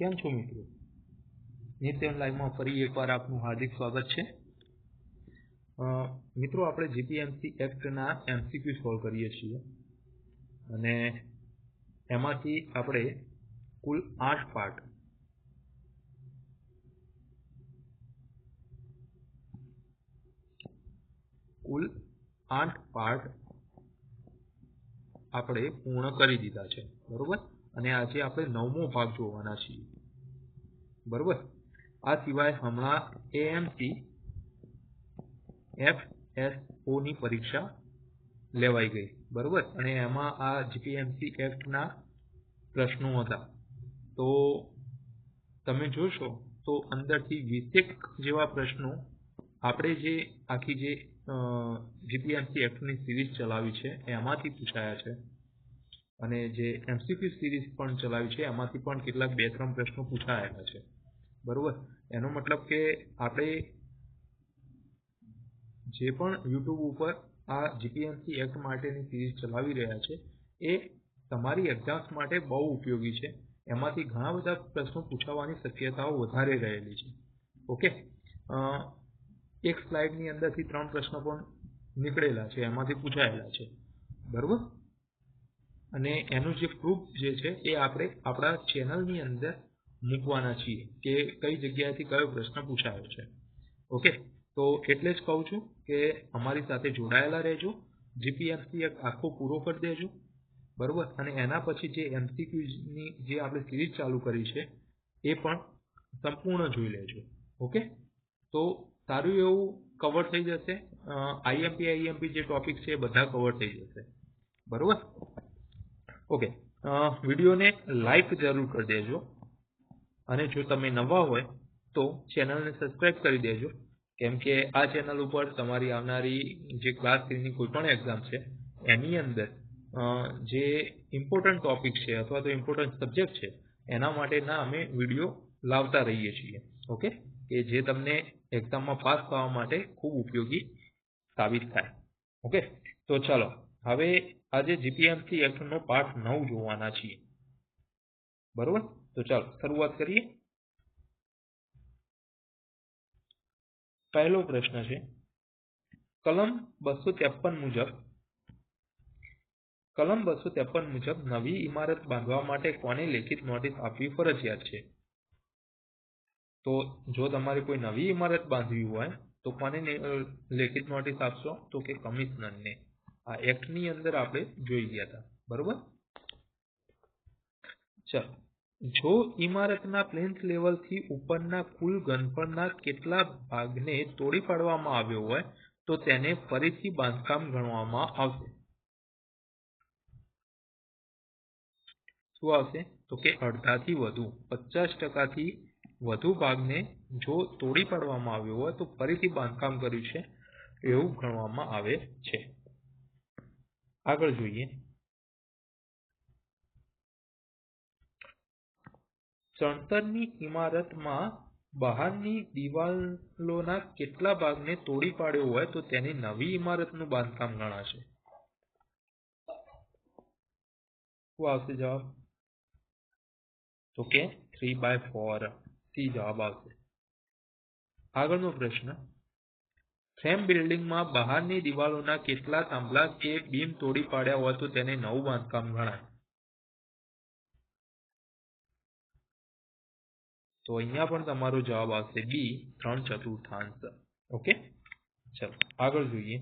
કેમ છો મિત્રો? નિત્ય લાઈવમાં ફરી એકવાર આપનું હાર્દિક સ્વાગત છે. મિત્રો, આપણે જીપીએમસી એક્ટના એમસીક્યુ સોલ્વ કરીએ છીએ અને એમાંથી આપણે કુલ 8 પાર્ટ આપણે પૂર્ણ કરી દીધા છે, બરોબર. અને આજે આપણે 9મો ભાગ જોવાના છીએ, બરોબર. આ સિવાય હમણાં એએમસી FSO ની પરીક્ષા લેવાઈ ગઈ, બરોબર. અને એમાં આ જીપીએમસી એક્ટના પ્રશ્નો હતા. તો તમે જોશો તો અંદરથી 20 જેવા પ્રશ્નો આપણે જે આખી જે જીપીએમસી એક્ટની સિરીઝ ચલાવી છે એમાંથી પૂછાયા છે, અને જે એમસીક્યુ સિરીઝ પણ ચલાવી છે એમાંથી પણ કેટલાક 2-3 પ્રશ્નો પૂછાયેલા છે, બરોબર. એનો મતલબ કે આપણે જે પણ યુટ્યુબ ઉપર આ જીપીએમસી એક્ટ માટેની સિરીઝ ચલાવી રહ્યા છે એ તમારી એક્ઝામ્સ માટે બહુ ઉપયોગી છે. એમાંથી ઘણા બધા પ્રશ્નો પૂછાવાની શક્યતાઓ વધારે રહેલી છે. ઓકે, એક સ્લાઇડની અંદરથી 3 પ્રશ્નો પણ નીકળેલા છે, એમાંથી પૂછાયેલા છે, બરોબર. અને એનું જે પ્રૂફ જે છે એ આપણે આપણા ચેનલની અંદર મૂકવાના છીએ કે કઈ જગ્યાએથી કયો પ્રશ્ન પૂછાયો છે. ઓકે, તો એટલે જ કહું છું કે અમારી સાથે જોડાયેલા રહેજો, જીપીએમસી આખો પૂરો કરી દેજો, બરોબર. અને એના પછી જે એમસીક્યુની જે આપણે સિરીઝ ચાલુ કરી છે એ પણ સંપૂર્ણ જોઈ લેજો. ઓકે, તો સારું એવું કવર થઈ જશે. આઈએમપી જે ટોપિક છે એ બધા કવર થઈ જશે, બરોબર. ઓકે, વિડીયોને લાઈક જરૂર કરી દેજો, અને જો તમે નવા હોય તો ચેનલને સબસ્ક્રાઇબ કરી દેજો, કેમ કે આ ચેનલ ઉપર તમારી આવનારી જે ક્લાસ 3ની કોઈ પણ એક્ઝામ છે એની અંદર જે ઇમ્પોર્ટન્ટ ટોપિક છે અથવા તો ઇમ્પોર્ટન્ટ સબ્જેક્ટ છે એના માટેના અમે વિડીયો લાવતા રહીએ છીએ. ઓકે, કે જે તમને એક્ઝામમાં પાસ થવા માટે ખૂબ ઉપયોગી સાબિત થાય. ઓકે, તો ચાલો હવે આજે જીપીએમસી એક્ટનો પાર્ટ 9 જોવાના છીએ, બરોબર. તો ચાલો શરૂઆત કરીએ. પહેલો પ્રશ્ન છે, કલમ 253 મુજબ નવી ઇમારત બાંધવા માટે કોને લેખિત નોટિસ આપવી ફરજિયાત છે? તો જો તમારે કોઈ નવી ઇમારત બાંધવી હોય તો કોને લેખિત નોટિસ આપશો? તો કે કમિશનરને. આ એક્ટની અંદર આપણે જોઈ ગયા હતા, બરોબર. ચાલો, જો ઇમારતના પ્લેન્થ લેવલથી ઉપરના કુલ ઘનફળના કેટલા ભાગને તોડી પાડવામાં આવ્યો હોય તો તેને ફરીથી બાંધકામ ગણવામાં આવશે. શું આવશે? તો કે અડધાથી વધુ, 50%થી વધુ ભાગને જો તોડી પાડવામાં આવ્યો હોય તો ફરીથી બાંધકામ કર્યું છે એવું ગણવામાં આવે છે. આગળ જોઈએ, ચણતરની ઇમારતમાં બહારની દિવાલોના કેટલા ભાગને તોડી પાડ્યો હોય તો તેની નવી ઇમારતનું બાંધકામ ગણાશે. શું આવશે જવાબ? તો કે 3/4 સી જવાબ આવશે. આગળનો પ્રશ્ન, ફ્રેમ બિલ્ડિંગમાં બહારની દિવાલોના કેટલા થાંભલા કે બીમ તોડી પાડ્યા હોય તો તેને નવું બાંધકામ ગણાય. તો અહીંયા પણ તમારો જવાબ આવશે બી, 3/4. ઓકે, ચલો આગળ જોઈએ,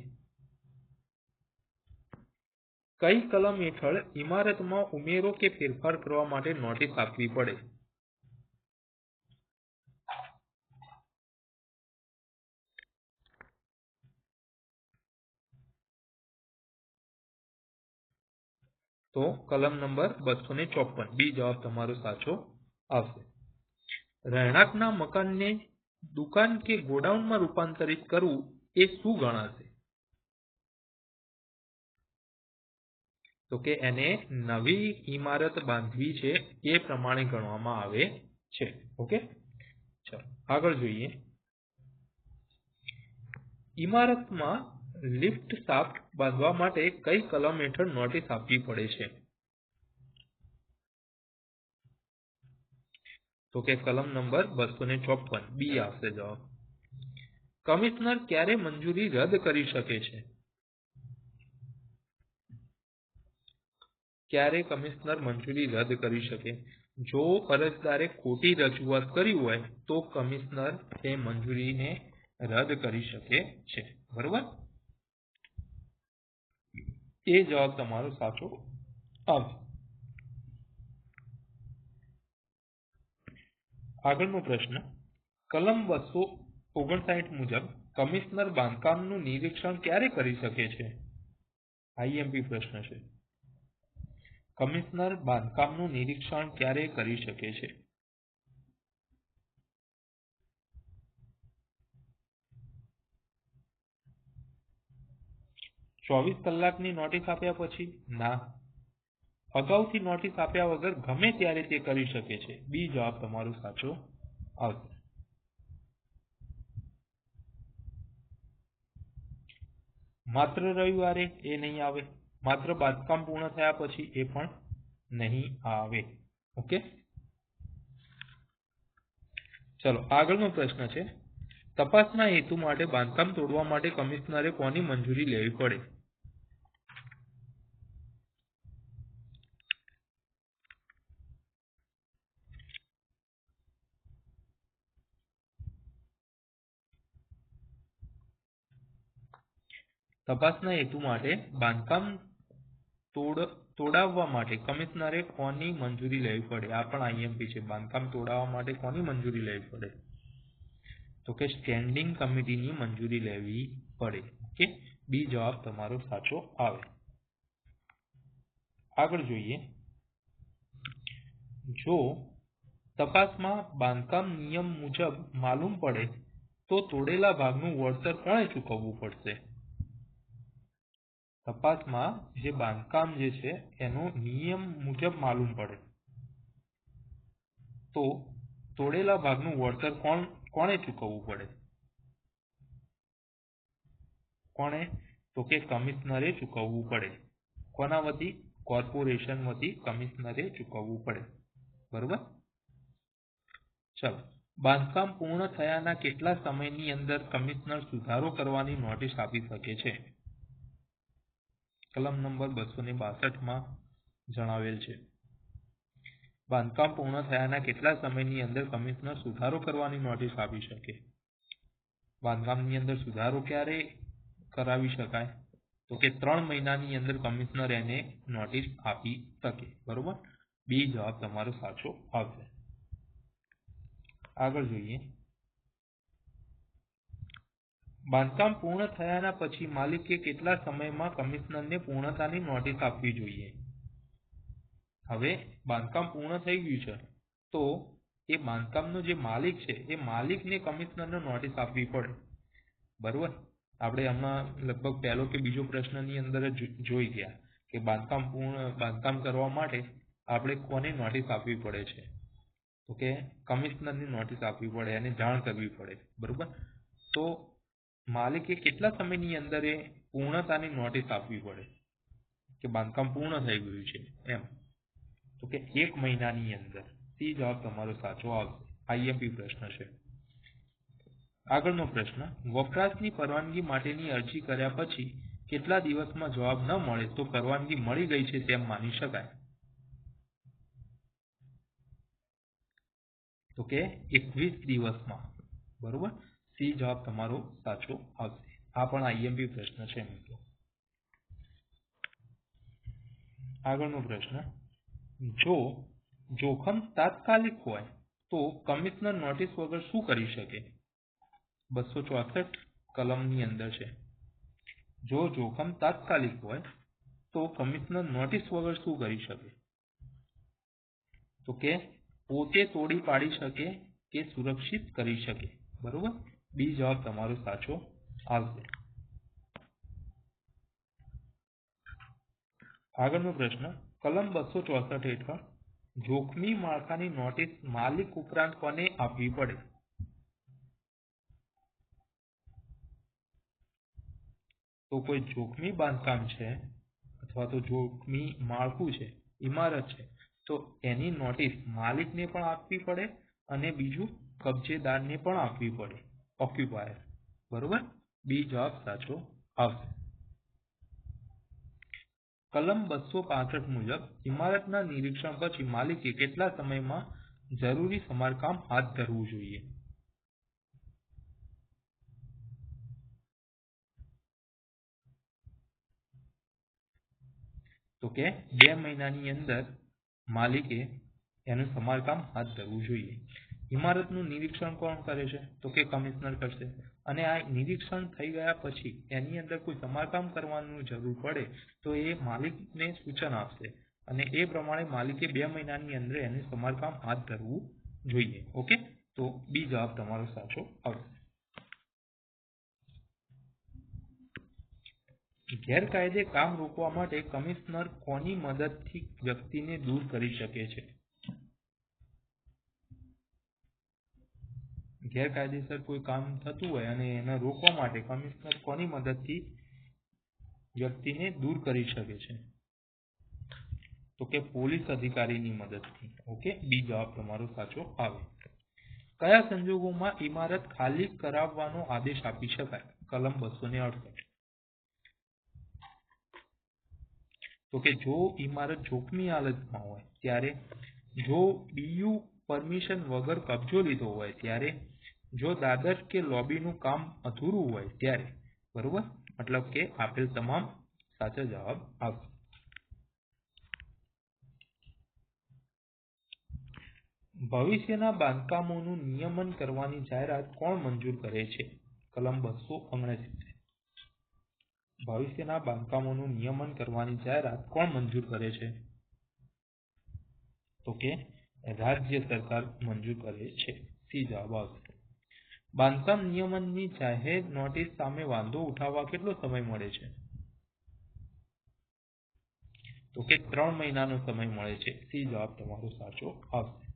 કઈ કલમ હેઠળ ઇમારતમાં ઉમેરો કે ફેરફાર કરવા માટે નોટિસ આપવી પડે? તો કલમ નંબર 254, બી જવાબ તમારો સાચો આવશે. રહેણાંકના મકાનને દુકાન કે ગોડાઉનમાં રૂપાંતરિત કરવું એ શું ગણાશે? તો કે એને નવી ઇમારત બાંધવી છે એ પ્રમાણે ગણવામાં આવે છે. ઓકે, ચાલો આગળ જોઈએ, ઇમારતમાં લિફ્ટ શાફ્ટ બાંધવા માટે કઈ કલમ હેઠળ નોટિસ આપવી પડે છે? તો કે કલમ નંબર 254 બી આવશે જવાબ. કમિશનર ક્યારે મંજૂરી રદ કરી શકે છે? ક્યારે કમિશનર મંજૂરી રદ કરી શકે? જો અરજદારે ખોટી રજૂઆત કરી હોય તો કમિશનર એ મંજૂરીને રદ કરી શકે છે. બરોબર, એ જવાબ તમારો સાચો આવશે. આગળનો પ્રશ્ન, કલમ 259 મુજબ કમિશનર બાંધકામનું નિરીક્ષણ ક્યારે કરી શકે છે? આઈએમપી પ્રશ્ન છે. કમિશનર બાંધકામનું નિરીક્ષણ ક્યારે કરી શકે છે? ચોવીસ કલાકની નોટિસ આપ્યા પછી? ના. અગાઉથી નોટિસ આપ્યા વગર ગમે ત્યારે તે કરી શકે છે. બી જવાબ તમારો સાચો આવશે. માત્ર રવિવારે? એ નહીં આવે. માત્ર બાંધકામ પૂર્ણ થયા પછી? એ પણ નહીં આવે. ઓકે, ચલો આગળનો પ્રશ્ન છે, તપાસના હેતુ માટે બાંધકામ તોડવા માટે કમિશનરે કોની મંજૂરી લેવી પડે? તપાસના હેતુ માટે બાંધકામ તોડાવવા માટે કમિશનરે કોની મંજૂરી લેવી પડે? આ પણ આઈએમપી છે. બાંધકામ તોડાવવા માટે કોની મંજૂરી લેવી પડે? તો કે સ્ટેન્ડિંગ કમિટીની મંજૂરી લેવી પડે. ઓકે, બી જવાબ તમારો સાચો આવે. આગળ જોઈએ, જો તપાસમાં બાંધકામ નિયમ મુજબ માલુમ પડે તો તોડેલા ભાગનું વળતર કોણે ચૂકવવું પડશે? તપાસમાં જે બાંધકામ જે છે એનો નિયમ મુજબ માલુમ પડે તો તોડેલા ભાગનું વળતર કોણે ચૂકવવું પડે? કોણે? તો કે કમિશનરે ચૂકવવું પડે. કોના વતી? કોર્પોરેશન વતી કમિશનરે ચૂકવવું પડે. બરોબર, ચલો. બાંધકામ પૂર્ણ થયાના કેટલા સમયની અંદર કમિશનર સુધારો કરવાની નોટિસ આપી શકે છે? કલમ નંબર 262 માં જણાવેલ છે. બાંધકામ પૂર્ણ થયાના કેટલા સમયની અંદર કમિશનર સુધારો કરવાની નોટિસ આપી શકે? બાંધકામની અંદર સુધારો ક્યારે કરાવી શકાય? તો કે 3 મહિનાની અંદર કમિશનર એને નોટિસ આપી શકે. બરોબર, બી જવાબ તમારો સાચો આવશે. આગળ જોઈએ, બાંધકામ પૂર્ણ થયાના પછી માલિકે કેટલા સમયમાં કમિશનરને પૂર્ણતાની નોટિસ આપવી જોઈએ? હવે બાંધકામ પૂર્ણ થઈ ગયું છે તો એ બાંધકામનો જે માલિક છે એ માલિકને કમિશનરને નોટિસ આપવી પડે. બરોબર, આપણે હમણાં લગભગ પહેલો કે બીજો પ્રશ્નની અંદર જ જોઈ ગયા કે બાંધકામ કરવા માટે આપણે કોને નોટિસ આપવી પડે છે? તો કે કમિશનરની નોટિસ આપવી પડે, એને જાણ કરવી પડે. બરોબર, તો માલિકે કેટલા સમયની અંદર એ પૂર્ણતાની નોટિસ આપવી પડે કે બાંધકામ પૂર્ણ થઈ ગયું છે એમ? તો કે 1 મહિનાની અંદર. સી જવાબ તમારો સાચો આવશે. આઈએમપી પ્રશ્ન છે. આગળનો પ્રશ્ન, વપરાશની પરવાનગી માટેની અરજી કર્યા પછી કેટલા દિવસમાં જવાબ ન મળે તો પરવાનગી મળી ગઈ છે તેમ માની શકાય? તો કે 21 દિવસમાં. બરોબર, સી જવાબ તમારો સાચો આવશે. આ પણ આઈએમપી પ્રશ્ન છે મિત્રો. આગળનો પ્રશ્ન, જો જોખમ તાત્કાલિક હોય તો કમિશનર નોટિસ વગર શું કરી શકે? 264 કલમની અંદર છે. જો જોખમ તાત્કાલિક હોય તો કમિશનર નોટિસ વગર શું કરી શકે? તો કે પોતે તોડી પાડી શકે કે સુરક્ષિત કરી શકે. બરોબર, બી જવાબ તમારો સાચો આવશે. આગળનો પ્રશ્ન, કલમ 264 હેઠળ જોખમી માળખાની નોટિસ માલિક ઉપરાંત કોને આપવી પડે? તો કોઈ જોખમી બાંધકામ છે અથવા તો જોખમી માળખું છે, ઇમારત છે, તો એની નોટિસ માલિકને પણ આપવી પડે અને બીજું કબજેદારને પણ આપવી પડે, ઓક્યુપાયર. બરોબર, બી જવાબ સાચો આવશે. કલમ 265 મુજબ ઇમારતના નિરીક્ષણ પછી માલિકે કેટલા સમયમાં જરૂરી સમારકામ હાથ ધરવું જોઈએ? તો કે 2 મહિનાની અંદર માલિકે એનું સમારકામ હાથ ધરવું જોઈએ. ઇમારતનું નિરીક્ષણ કોણ કરે છે? તો કે કમિશનર કરશે. અને આ નિરીક્ષણ થઈ ગયા પછી એની અંદર કોઈ સમારકામ કરવાનું જરૂર પડે તો એ માલિકને સૂચન આપશે અને એ પ્રમાણે માલિકે 2 મહિનાની અંદર એનું સમારકામ હાથ ધરવું જોઈએ. ઓકે, તો બી જવાબ તમારો સાચો આવશે. ગેરકાયદે કામ રોકવા માટે કમિશનર કોની મદદથી વ્યક્તિને દૂર કરી શકે છે? ગેરકાયદેસર કોઈ કામ થતું હોય અને એને રોકવા માટે કમિશનર કોની મદદથી વ્યક્તિને દૂર કરી શકે છે? તો કે પોલીસ અધિકારીની મદદથી. ઓકે, બી જવાબ તમારો સાચો આવે. કયા સંજોગોમાં ઇમારત ખાલી કરાવવાનો આદેશ આપી શકાય? કલમ 268. તો કે જો ઇમારત જોખમી હાલતમાં હોય ત્યારે, જો બીયુ પરમિશન વગર કબજો લીધો હોય ત્યારે, જો દાદર કે લોબીનું કામ અધૂરું હોય ત્યારે. બરોબર, મતલબ કે આપેલ તમામ સાચા જવાબ આવશે. ભવિષ્યના બાંધકામોનું નિયમન કરવાની જાહેરાત કોણ મંજૂર કરે છે? કલમ 269. ભવિષ્યના બાંધકામોનું નિયમન કરવાની જાહેરાત કોણ મંજૂર કરે છે? તો કે રાજ્ય સરકાર મંજૂર કરે છે. સી જવાબ આવશે. બાંધકામ નિયમનની જાહેર નોટિસ સામે વાંધો ઉઠાવવા કેટલો સમય મળે છે? તો કે 3 મહિનાનો સમય મળે છે. સી જવાબ તમારો સાચો આવશે.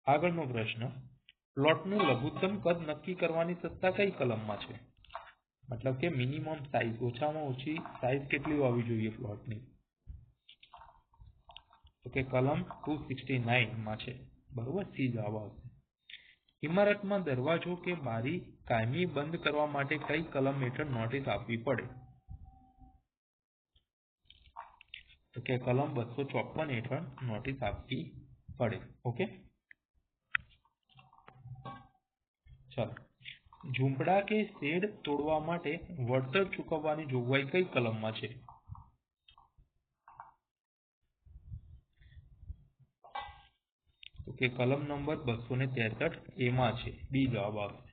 આગળનો પ્રશ્ન, પ્લોટનું લઘુત્તમ કદ નક્કી કરવાની સત્તા કઈ કલમમાં છે? મતલબ કે મિનિમમ સાઇઝ, ઓછામાં ઓછી સાઇઝ કેટલી હોવી જોઈએ પ્લોટની? તો કે કલમ 269 માં છે. બરોબર, સી જવાબ આવશે. ઇમારતમાં દરવાજો કે બારી કાયમી બંધ કરવા માટે કઈ કલમ હેઠળ નોટિસ આપવી પડે? તો કે કલમ 254 હેઠળ નોટિસ આપવી પડે. ઓકે, ચાલો. ઝૂંપડા કે શેડ તોડવા માટે વળતર ચૂકવવાની જોગવાઈ કઈ કલમમાં છે? તો કે કલમ નંબર 263 એમાં છે. બી જવાબ આવશે.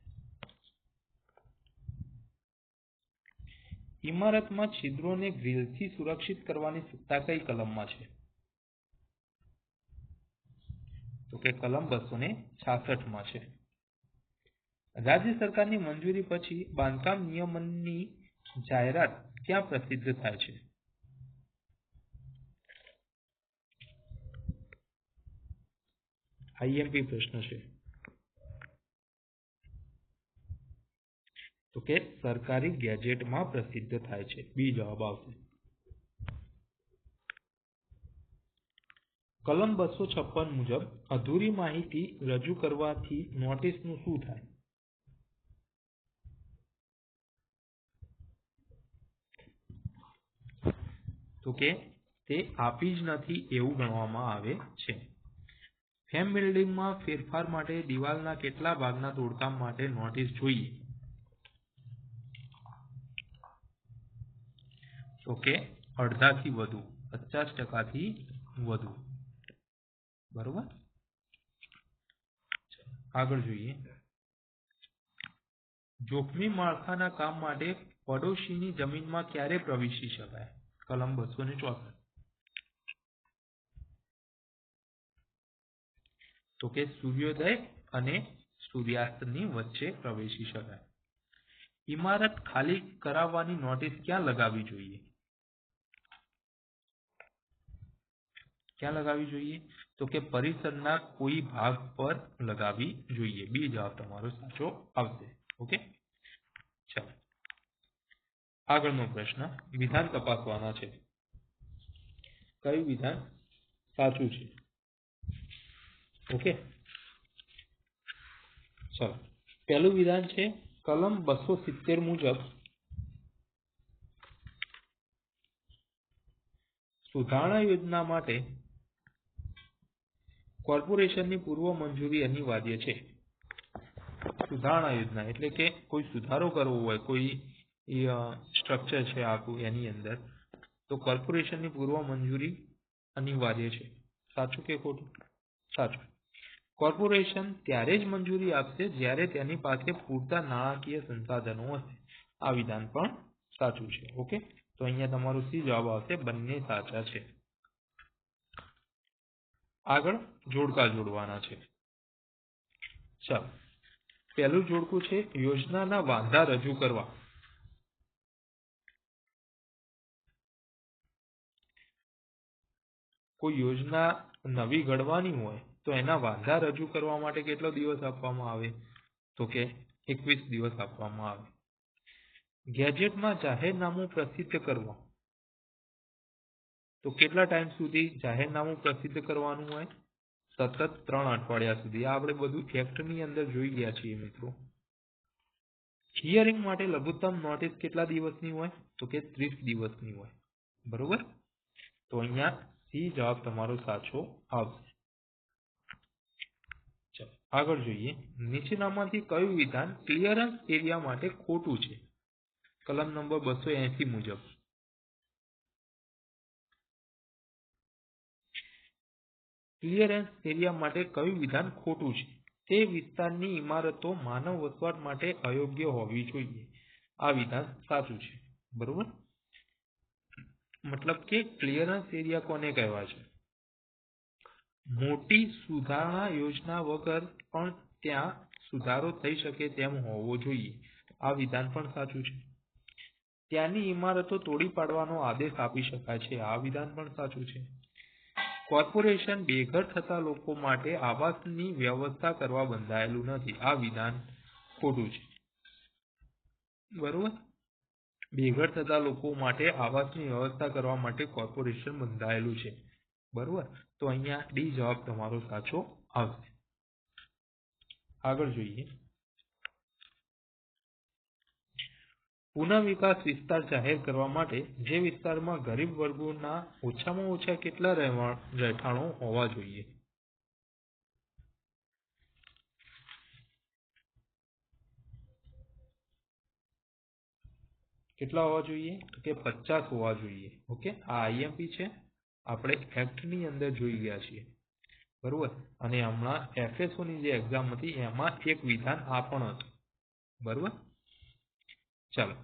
ઇમારતમાં છિદ્રોને ગ્રીલથી સુરક્ષિત કરવાની સત્તા કઈ કલમમાં છે? તો કે કલમ 266 માં છે. રાજ્ય સરકારની મંજૂરી પછી બાંધકામ નિયમનની જાહેરાત ક્યાં પ્રસિદ્ધ થાય છે? આઈએમપી પ્રશ્ન છે. તો કે સરકારી ગેજેટમાં પ્રસિદ્ધ થાય છે. બી જવાબ આવશે. કલમ 256 મુજબ અધૂરી માહિતી રજૂ કરવાથી નોટિસનું શું થાય? તો કે તે આપી જ નથી એવું ગણવામાં આવે છે. ફેમ બિલ્ડિંગમાં ફેરફાર માટે દિવાલના કેટલા ભાગના તોડકામ માટે નોટિસ જોઈએ? તો કે અડધાથી વધુ, 50%થી વધુ. બરોબર, આગળ જોઈએ. જોખમી માળખાના કામ માટે પડોશીની જમીનમાં ક્યારે પ્રવેશી શકાય? કલમ 264. તો કે સૂર્યોદય અને સૂર્યાસ્તની વચ્ચે પ્રવેશી શકાય. ઇમારત ખાલી કરાવવાની નોટિસ ક્યાં લગાવવી જોઈએ? ક્યાં લગાવવી જોઈએ? તો કે પરિસરના કોઈ ભાગ પર લગાવવી જોઈએ. બી જવાબ તમારો સાચો આવશે. ઓકે, ચાલો. આગળનો પ્રશ્ન, વિધાન તપાસવાના છે. કયું વિધાન સાચું છે? ઓકે, ચલો પહેલું વિધાન છે કલમ 270 મુજબ સુધારણા યોજના માટે કોર્પોરેશનની પૂર્વ મંજૂરી અનિવાર્ય છે. સુધારણા યોજના એટલે કે કોઈ સુધારો કરવો હોય, કોઈ સ્ટ્રક્ચર છે આખું એની અંદર, તો કોર્પોરેશનની પૂર્વ મંજૂરી અનિવાર્ય છે. સાચું કે ખોટું? સાચું. કોર્પોરેશન ત્યારે જ મંજૂરી આપશે જ્યારે તેની પાસે પૂરતા નાણાકીય સંસાધનો હશે. આ વિધાન પણ સાચું છે. ઓકે, તો અહીંયા તમારો સી જવાબ આવશે. બંને સાચા છે. આગળ જોડકા જોડવાના છે. ચાલો, પહેલું જોડકું છે યોજનાના વાંધા રજૂ કરવા. કોઈ યોજના નવી ઘડવાની હોય તો એના વાંધા રજૂ કરવા માટે કેટલો દિવસ આપવામાં આવે? તો કે 21 દિવસ આપવામાં આવે. ગેજેટમાં જાહેરનામું પ્રસિદ્ધ કરવા, તો કેટલા ટાઈમ સુધી જાહેરનામું પ્રસિદ્ધ કરવાનું હોય? સતત 3 અઠવાડિયા સુધી. આ આપણે બધું એક્ટની અંદર જોઈ ગયા છીએ મિત્રો. હિયરિંગ માટે લઘુત્તમ નોટિસ કેટલા દિવસની હોય? તો કે 30 દિવસની હોય. બરોબર, તો અહીંયા સી જવાબ તમારો સાચો આવશે. ચાલો આગળ જોઈએ. નીચેનામાંથી કયું વિધાન ક્લિયરન્સ એરિયા માટે ખોટું છે? કલમ નંબર 280 મુજબ ક્લિયરન્સ એરિયા માટે કયું વિધાન ખોટું છે? તે વિસ્તારની ઇમારતો માનવ વસવાટ માટે અયોગ્ય હોવી જોઈએ. આ વિધાન સાચું છે. બરોબર, મતલબ કે ક્લિયરન્સ એરિયા કોને કહેવાય છે? મોટી સુધારણા યોજના વગર પણ ત્યાં સુધારો થઈ શકે તેમ હોવો જોઈએ. આ વિધાન પણ સાચું છે. ત્યાંની ઇમારતો તોડી પાડવાનો આદેશ આપી શકાય છે. આ વિધાન પણ સાચું છે. કોર્પોરેશન બેઘર થતા લોકો માટે આવાસની વ્યવસ્થા કરવા બંધાયેલું નથી. આ વિધાન ખોટું છે. બરોબર, બેઘર થતા લોકો માટે આવાસની વ્યવસ્થા કરવા માટે કોર્પોરેશન બંધાયેલું છે. બરોબર, તો અહીંયા ડી જવાબ તમારો સાચો આવશે. આગળ જોઈએ. પુનઃ વિકાસ વિસ્તાર જાહેર કરવા માટે જે વિસ્તારમાં ગરીબ વર્ગોના ઓછામાં ઓછા કેટલા રહેઠાણો હોવા જોઈએ? કેટલા હોવા જોઈએ? તો કે 50 હોવા જોઈએ. ઓકે, આ આઈએમપી છે, આપણે એક્ટની અંદર જોઈ ગયા છીએ. બરોબર, અને હમણાં એફએસઓ ની જે એક્ઝામ હતી એમાં એક વિધાન આ પણ હતું. બરોબર, ચાલો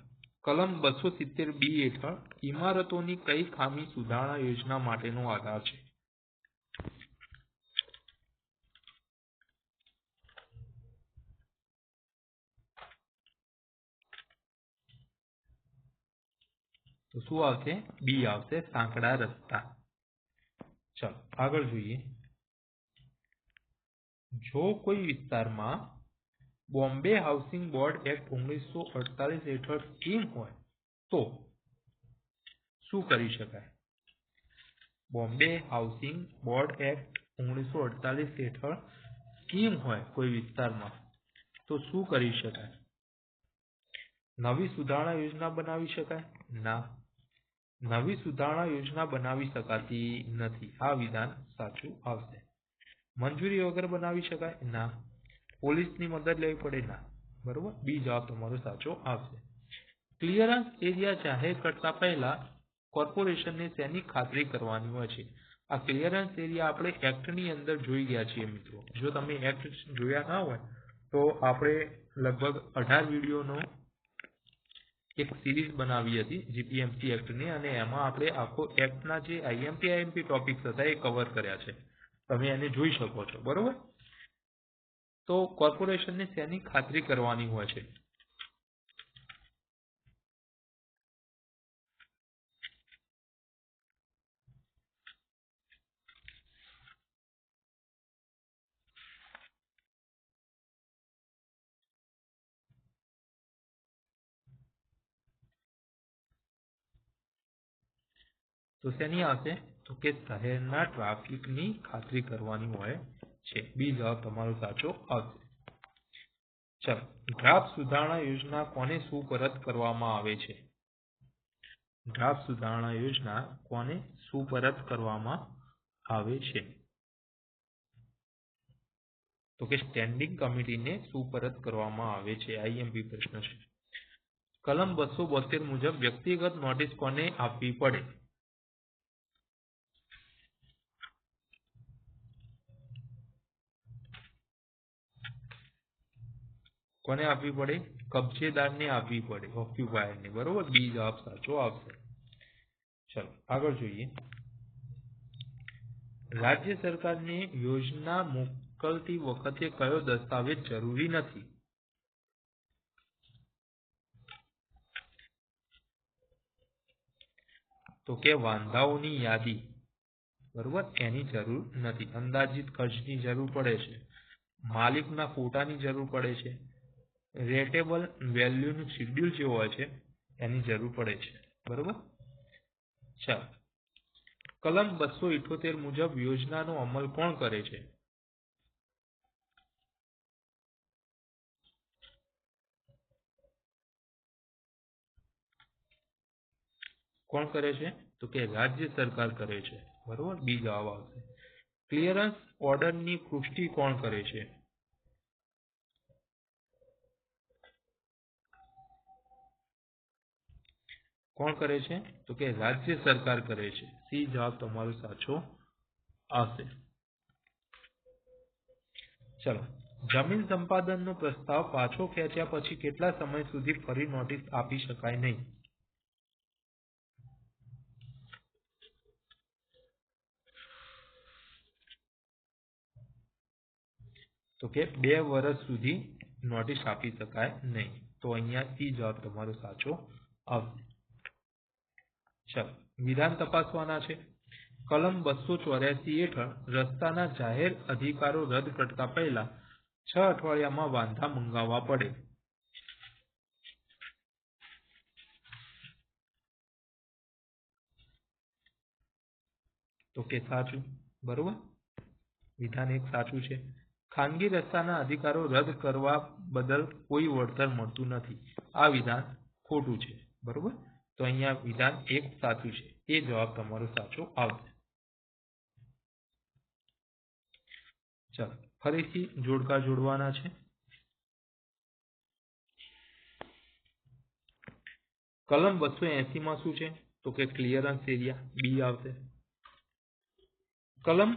કલમ 270B હેઠળ ઇમારતોની કઈ ખામી સુધારણા યોજના માટેનો આધાર છે? તો શું આવશે? બી આવશે, સાંકડા રસ્તા. ચાલો આગળ જોઈએ. જો કોઈ વિસ્તારમાં બોમ્બે હાઉસિંગ બોર્ડ એક્ટ 1948 હેઠળ સ્કીમ હોય તો શું કરી શકાય? બોમ્બે હાઉસિંગ બોર્ડ એક્ટ 1948 હેઠળ સ્કીમ હોય કોઈ વિસ્તારમાં તો શું કરી શકાય? નવી સુધારણા યોજના બનાવી શકાય? ના, નવી સુધારણા યોજના બનાવી શકાતી નથી. આ વિધાન સાચું આવશે. મંજૂરી વગર બનાવી શકાય? ના. પોલીસની મદદ લેવી પડે? ના. બરોબર, બી જવાબ તમારો સાચો આવશે. ક્લિયરન્સ એરિયા જાહેર કરતા પહેલા કોર્પોરેશનને તેની ખાતરી કરવાની હોય છે. આ ક્લિયરન્સ એરિયા આપણે એક્ટની અંદર જોઈ ગયા છીએ મિત્રો. જો તમે એક્ટ જોયા ના હોય તો આપણે લગભગ 18 વિડીયોનો એક સિરીઝ બનાવી હતી જીપીએમસી એક્ટની, અને એમાં આપણે આખો એક્ટના જે આઈએમપી ટોપિક્સ હતા એ કવર કર્યા છે. તમે એને જોઈ શકો છો. બરોબર, તો કોર્પોરેશનને તેની ખાતરી કરવાની હોય છે. તો શેની આવશે? તો કે શહેરના ટ્રાફિકની ખાતરી કરવાની હોય છે। બી જવાબ તમારો સાચો આવશે। ચાલો, ડ્રાફ્ટ સુધારણા યોજના કોને સુપરત કરવામાં આવે છે? ડ્રાફ્ટ સુધારણા યોજના કોને સુપરત કરવામાં આવે છે? તો કે સ્ટેન્ડિંગ કમિટીને સુપરત કરવામાં આવે છે। આઈએમપી પ્રશ્ન છે। કલમ 272 મુજબ વ્યક્તિગત નોટિસ કોને આપવી પડે? કોને આપવી પડે? કબજેદારને આપવી પડે, ઓક્યુપાયરને, બરોબર। બી જવાબ સાચો આવશે। ચલો આગળ જોઈએ। રાજ્ય સરકારને યોજના મોકલતી વખતે કયો દસ્તાવેજ જરૂરી નથી? તો કે વાંધાઓની યાદી, બરોબર, એની જરૂર નથી। અંદાજિત ખર્ચની જરૂર પડે છે, માલિકના ફોટાની જરૂર પડે છે, રેટેબલ વેલ્યુનું શેડ્યુલ જે હોય છે એની જરૂર પડે છે, બરોબર। ચાલો, કલમ 278 મુજબ યોજનાનો અમલ કોણ કરે છે? કોણ કરે છે? તો કે રાજ્ય સરકાર કરે છે, બરોબર। બી જવાબ આવશે। ક્લિયરન્સ ઓર્ડરની પુષ્ટિ કોણ કરે છે? કોણ કરે છે? તો કે રાજ્ય સરકાર કરે છે। સી જવાબ તમારો સાચો આવશે। ચલો, જમીન સંપાદનનો પ્રસ્તાવ પાછો ખેંચ્યા પછી કેટલા સમય સુધી ફરી નોટિસ આપી શકાય નહીં? તો કે 2 વર્ષ સુધી નોટિસ આપી શકાય નહીં। તો અહીંયા સી જવાબ તમારો સાચો આવશે। ચલો, વિધાન તપાસવાના છે। કલમ 284 હેઠળ રસ્તાના જાહેર અધિકારો રદ કરતા પહેલા 6 અઠવાડિયામાં વાંધા મંગાવવા પડે। તો કે સાચું, બરોબર। વિધાન 1 સાચું છે। ખાનગી રસ્તાના અધિકારો રદ કરવા બદલ કોઈ વળતર મળતું નથી, આ વિધાન ખોટું છે, બરોબર। તો અહીંયા વિધાન 1 સાચું છે, એ જવાબ તમારો સાચો આવશે। ચાલો, ફરીથી જોડકા જોડવાના છે। કલમ 280 માં શું છે? તો કે ક્લિયરન્સ એરિયા, બી આવશે। કલમ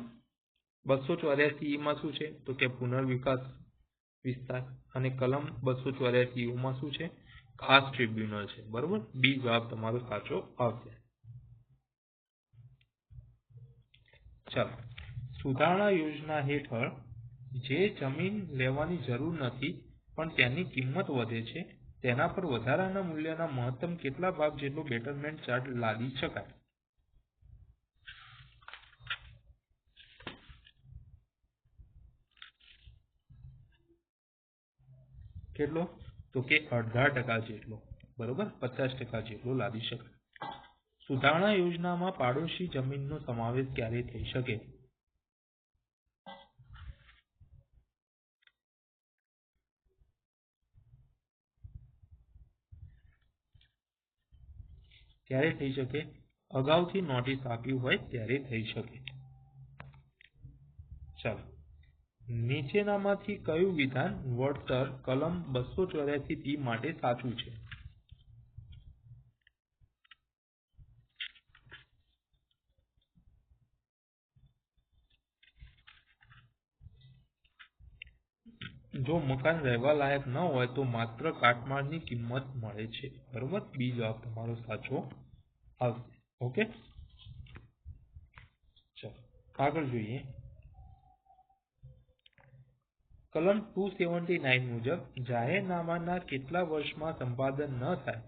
284 માં શું છે? તો કે પુનર્વિકાસ વિસ્તાર, અને કલમ 284 માં શું છે? ખાસ ટ્રિબ્યુનલ છે, બરોબર। બી જવાબ તમારો સાચો આવશે। ચાલો, સુધારણા યોજના હેઠળ જે જમીન લેવાની જરૂર નથી પણ તેની કિંમત વધે છે તેના પર વધારાના મૂલ્યના મહત્તમ કેટલા ભાગ જેટલો બેટરમેન્ટ ચાર્જ લાદી શકાય? કેટલો? તો કે 0.5% જેટલો, બરોબર, 50% જેટલો લાદી શકાય। સુધારણા યોજનામાં પાડોશી જમીનનો સમાવેશ ક્યારે થઈ શકે? ક્યારે થઈ શકે? અગાઉથી નોટિસ આપ્યું હોય ત્યારે થઈ શકે। ચાલો, નીચેનામાંથી કયું વિધાન વળતર કલમ 284 માટે સાચું છે? જો મકાન રહેવા લાયક ન હોય તો માત્ર કાટમાળની કિંમત મળે છે, બરોબર। બી જવાબ તમારો સાચો આવશે। ઓકે, ચાલો આગળ જોઈએ। કલમ 279 મુજબ જાહેરનામાના કેટલા વર્ષમાં સંપાદન ન થાય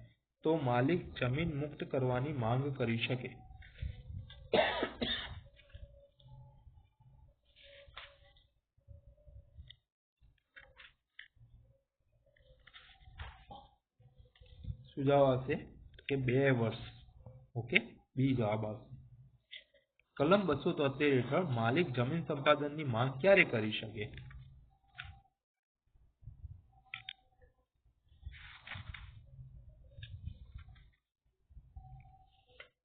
તો માલિક જમીન મુક્ત કરવાની માંગ કરી શકે? સુજાવ આવશે કે 2 વર્ષ। ઓકે, બી જવાબ આવશે। કલમ 273 હેઠળ માલિક જમીન સંપાદનની માંગ ક્યારે કરી શકે?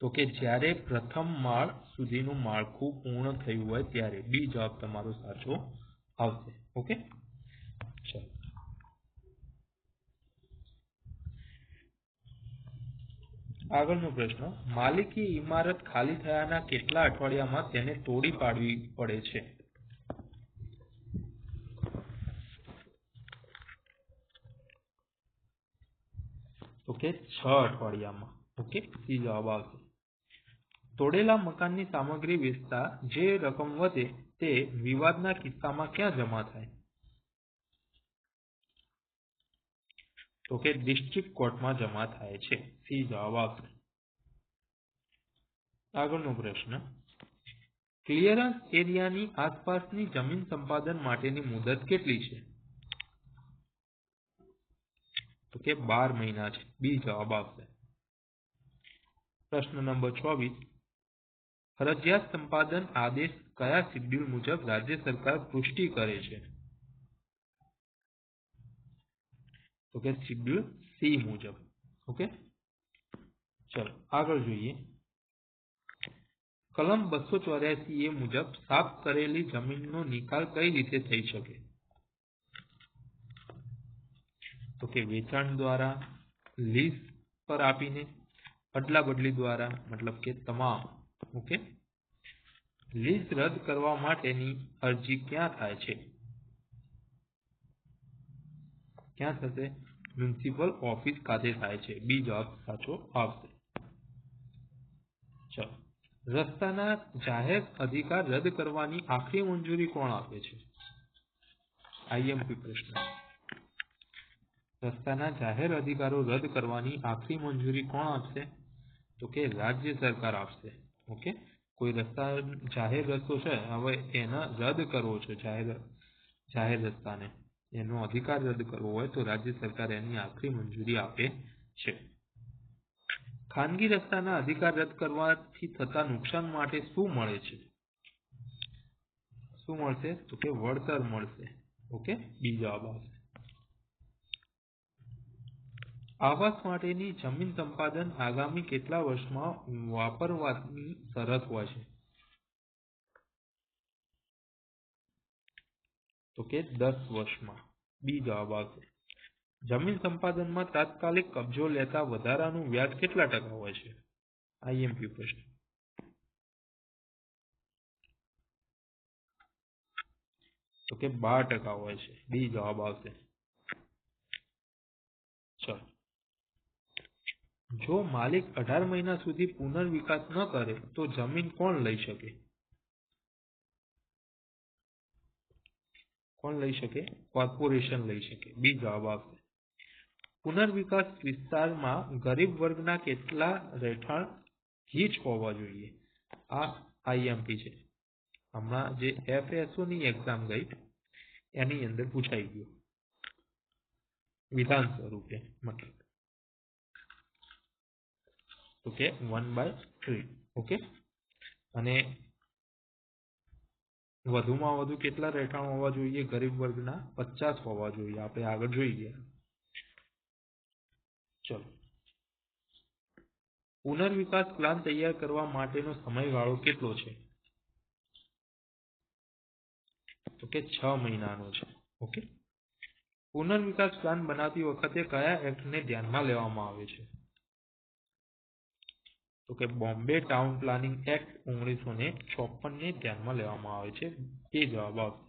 તો કે જ્યારે પ્રથમ માળ સુધીનું માળખું પૂર્ણ થયું હોય ત્યારે. બી જવાબ તમારો સાચો આવશે. ઓકે, ચલો આગળનો પ્રશ્ન. માલિકી ઇમારત ખાલી થયાના કેટલા અઠવાડિયામાં તેને તોડી પાડવી પડે છે? તો કે 6 અઠવાડિયામાં. ઓકે, સી જવાબ આવશે. તોડેલા મકાનની સામગ્રી વેચતા જે રકમ વધે તે વિવાદના કિસ્સામાં ક્યાં જમા થાય? તો કે ડિસ્ટ્રિક્ટ કોર્ટમાં જમા થાય છે. સી જવાબ આવશે. આગળનો પ્રશ્ન. ક્લિયરન્સ એરિયાની આસપાસની જમીન સંપાદન માટેની મુદત કેટલી છે? તો કે 12 મહિના છે. બી જવાબ આવશે. પ્રશ્ન નંબર 24. ફરજિયાત સંપાદન આદેશ કયા શેડ્યુલ મુજબ રાજ્ય સરકાર પુષ્ટિ કરે છે? તો કે શેડ્યુલ સી મુજબ. ઓકે, ચલો આગળ જોઈએ. કલમ 284 મુજબ સાફ કરેલી જમીનનો નિકાલ કઈ રીતે થઈ શકે? તો કે વેચાણ દ્વારા, લીઝ પર આપીને, અદલા બદલી દ્વારા, મતલબ કે તમામ. ઓકે, લીઝ રદ કરવા માટેની અરજી ક્યાં થાય છે? ક્યાં થશે? મ્યુનિસિપલ ઓફિસ ખાતે થાય છે. બી જવાબ સાચો આવશે. ચલો. રસ્તાના જાહેર અધિકાર રદ કરવાની આખરી મંજૂરી કોણ આપે છે? આઈએમપી પ્રશ્ન. રસ્તાના જાહેર અધિકારો રદ કરવાની આખરી મંજૂરી કોણ આપશે? તો કે રાજ્ય સરકાર આપશે. ઓકે, કોઈ રસ્તા જાહેર રસ્તો છે, હવે એને રદ કરવો છે, જાહેર રસ્તાને એનો અધિકાર રદ કરવો હોય તો રાજ્ય સરકાર એની આખરી મંજૂરી આપે છે. ખાનગી રસ્તાના અધિકાર રદ કરવાથી થતા નુકસાન માટે શું મળે છે? શું મળશે? તો કે વળતર મળશે. ઓકે, બી જવાબ આવશે. આવાસ માટેની જમીન સંપાદન આગામી કેટલા વર્ષમાં વાપરવાની શરત હોય છે? તો કે 10 વર્ષમાં. બી જવાબ આવશે. જમીન સંપાદનમાં તાત્કાલિક કબજો લેતા વધારાનું વ્યાજ કેટલા ટકા હોય છે? આઈએમપી પ્રશ્ન. તો કે 12% હોય છે. બી જવાબ આવશે. ચલો. જો માલિક 18 મહિના સુધી પુનર્વિકાસ ન કરે તો જમીન કોણ લઈ શકે? કોણ લઈ શકે? કોર્પોરેશન લઈ શકે. બી જવાબ આવશે. પુનર્વિકાસ વિસ્તારમાં ગરીબ વર્ગના કેટલા રહેઠાણ ગીચ હોવા જોઈએ? આ આઈએમપી છે. હમણાં જે FSO ની એક્ઝામ ગઈ એની અંદર પૂછાઈ ગયું વિધાન સ્વરૂપે, મતલબ તો કે 1/3. ઓકે, અને વધુમાં વધુ કેટલા રહેઠાણ હોવા જોઈએ ગરીબ વર્ગના? 50 હોવા જોઈએ. આપણે આગળ જોઈ ગયા. ચલો. પુનર્વિકાસ પ્લાન તૈયાર કરવા માટેનો સમયગાળો કેટલો છે? તો કે 6 મહિનાનો છે. ઓકે, પુનર્વિકાસ પ્લાન બનાવતી વખતે કયા એક્ટને ધ્યાનમાં લેવામાં આવે છે? તો કે બોમ્બે ટાઉન પ્લાનિંગ એક્ટ 1956 ને ધ્યાનમાં લેવામાં આવે છે. એ જવાબ આવશે.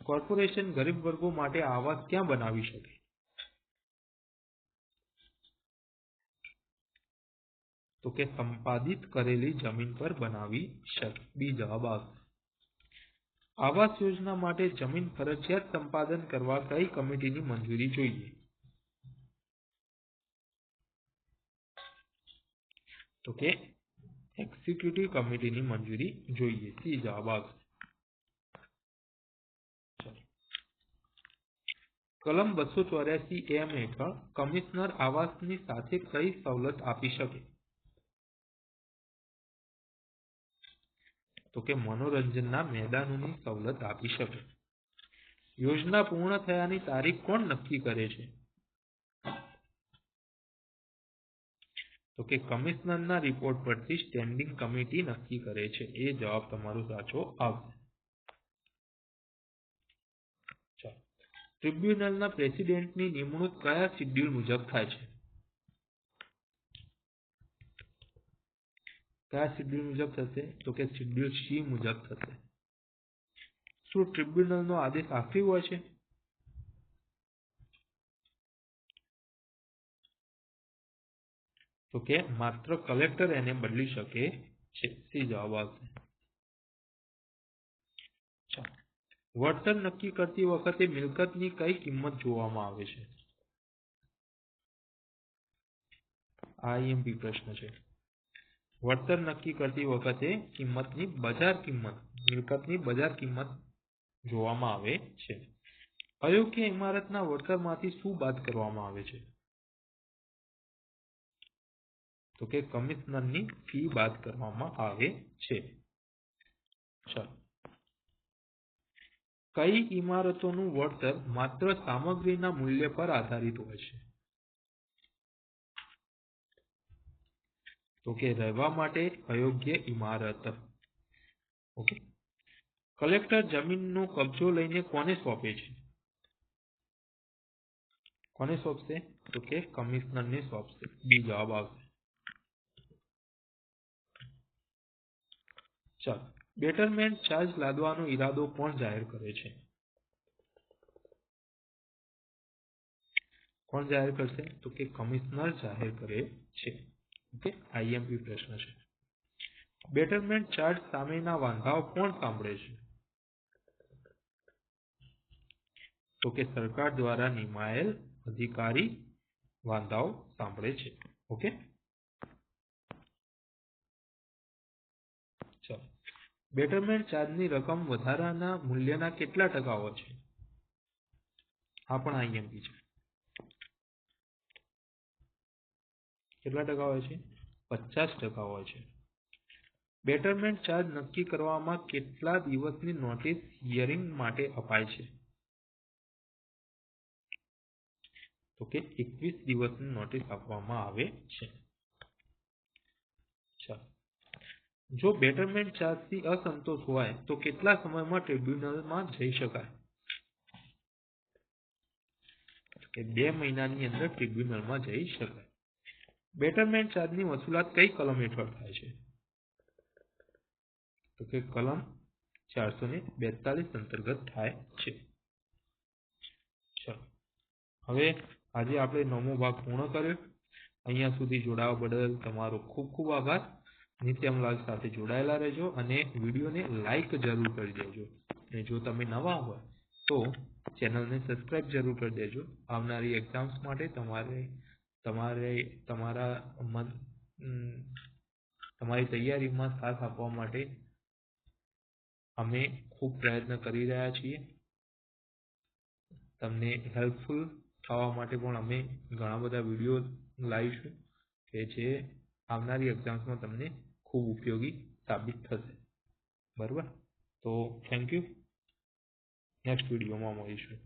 કોર્પોરેશન ગરીબ વર્ગો માટે આવાસ ક્યાં બનાવી શકે? તો કે સંપાદિત કરેલી જમીન પર બનાવી શકે. બી જવાબ આવશે. આવાસ યોજના માટે જમીન ફરજિયાત સંપાદન કરવા કઈ કમિટીની મંજૂરી જોઈએ? તો કે એક્ઝિક્યુટિવ કમિટીની મંજૂરી જોઈએ. સી જવાબ આવશે. કલમ 284 હેઠળ કમિશનર આવાસની સાથે કઈ સવલત આપી શકે? તો કે મનોરંજનના મેદાનોની સવલત આપી શકે. યોજના પૂર્ણ થયાની તારીખ કોણ નક્કી કરે છે? તો કે કમિશનરના રિપોર્ટ પરથી સ્ટેન્ડિંગ કમિટી નક્કી કરે છે. એ જવાબ તમારો સાચો આવશે. ટ્રિબ્યુનલના પ્રેસિડેન્ટની નિમણૂક કયા શિડ્યુલ મુજબ થાય છે? કયા શિડ્યુલ મુજબ થશે? તો કે શિડ્યુલ સી મુજબ થશે. શું ટ્રિબ્યુનલનો આદેશ આખરી હોય છે? તો કે માત્ર કલેક્ટર એને બદલી શકે છે. સી જવાબ આવશે. વળતર નક્કી કરતી વખતે મિલકતની કઈ કિંમત જોવામાં આવે છે? આઈએમપી પ્રશ્ન છે. વળતર નક્કી કરતી વખતે મિલકતની બજાર કિંમત જોવામાં આવે છે. અયોગ્ય ઇમારતના વળતરમાંથી શું બાદ કરવામાં આવે છે? તો કે કમિશનરની ફી બાદ કરવામાં આવે છે. કઈ ઇમારતોનું વળતર માત્ર સામગ્રીના મૂલ્ય પર આધારિત હોય છે? તો કે રહેવા માટે અયોગ્ય ઇમારત. ઓકે. કલેક્ટર જમીનનો કબજો લઈને કોને સોંપે છે? કોને સોંપશે? તો કે કમિશનરને સોંપશે. બી જવાબ આવશે. ચાલો, બેટરમેન્ટ ચાર્જ લાદવાનો ઈરાદો કોણ જાહેર કરે છે? કોણ જાહેર કરશે? તો કે કમિશનર જાહેર કરે છે. ઓકે, આઈએમપી પ્રશ્ન છે. બેટરમેન્ટ ચાર્જ સામેના વાંધાઓ કોણ સાંભળે છે? તો કે સરકાર દ્વારા નિમાયેલ અધિકારી વાંધાઓ સાંભળે છે. ઓકે, ચાલો. બેટરમેન્ટ ચાર્જની રકમ વધારાના મૂલ્યના કેટલા ટકા હોય છે? આ પણ આઈએમપી છે. કેટલા ટકા હોય છે? 50% હોય છે. બેટરમેન્ટ ચાર્જ નક્કી કરવામાં કેટલા દિવસની નોટિસ હિયરિંગ માટે અપાય છે? તો કે 21 દિવસની નોટિસ આપવામાં આવે છે. ચાલો, જો બેટરમેન્ટ ચાર્જથી અસંતોષ હોય તો કેટલા સમયમાં ટ્રિબ્યુનલમાં જઈ શકાય? કે 2 મહિનાની અંદર ટ્રિબ્યુનલમાં જઈ શકાય. બેટરમેન્ટ ચાર્જની વસૂલાત કઈ કલમ હેઠળ થાય છે? તો કે કલમ 442 અંતર્ગત થાય છે. ચાલો, હવે આજે આપણે 9મો ભાગ પૂર્ણ કર્યો. અહીંયા સુધી જોડાવા બદલ તમારો ખૂબ ખૂબ આભાર. નિત્યમલાલ સાથે જોડાયેલા રહેજો અને વિડીયોને લાઈક જરૂર કરી દેજો. અને જો તમે નવા હોય તો ચેનલને સબસ્ક્રાઇબ જરૂર કરી દેજો. આવનારી એક્ઝામ્સ માટે તમારી તૈયારીમાં સાથ આપવા માટે અમે ખૂબ પ્રયત્ન કરી રહ્યા છીએ. તમને હેલ્પફુલ થવા માટે પણ અમે ઘણા બધા વિડીયો લાવીશું કે જે આવનારી એક્ઝામ્સમાં તમને ખૂબ ઉપયોગી સાબિત થશે. બરાબર? તો થેન્ક યુ. નેક્સ્ટ વિડીયોમાં મળીશું.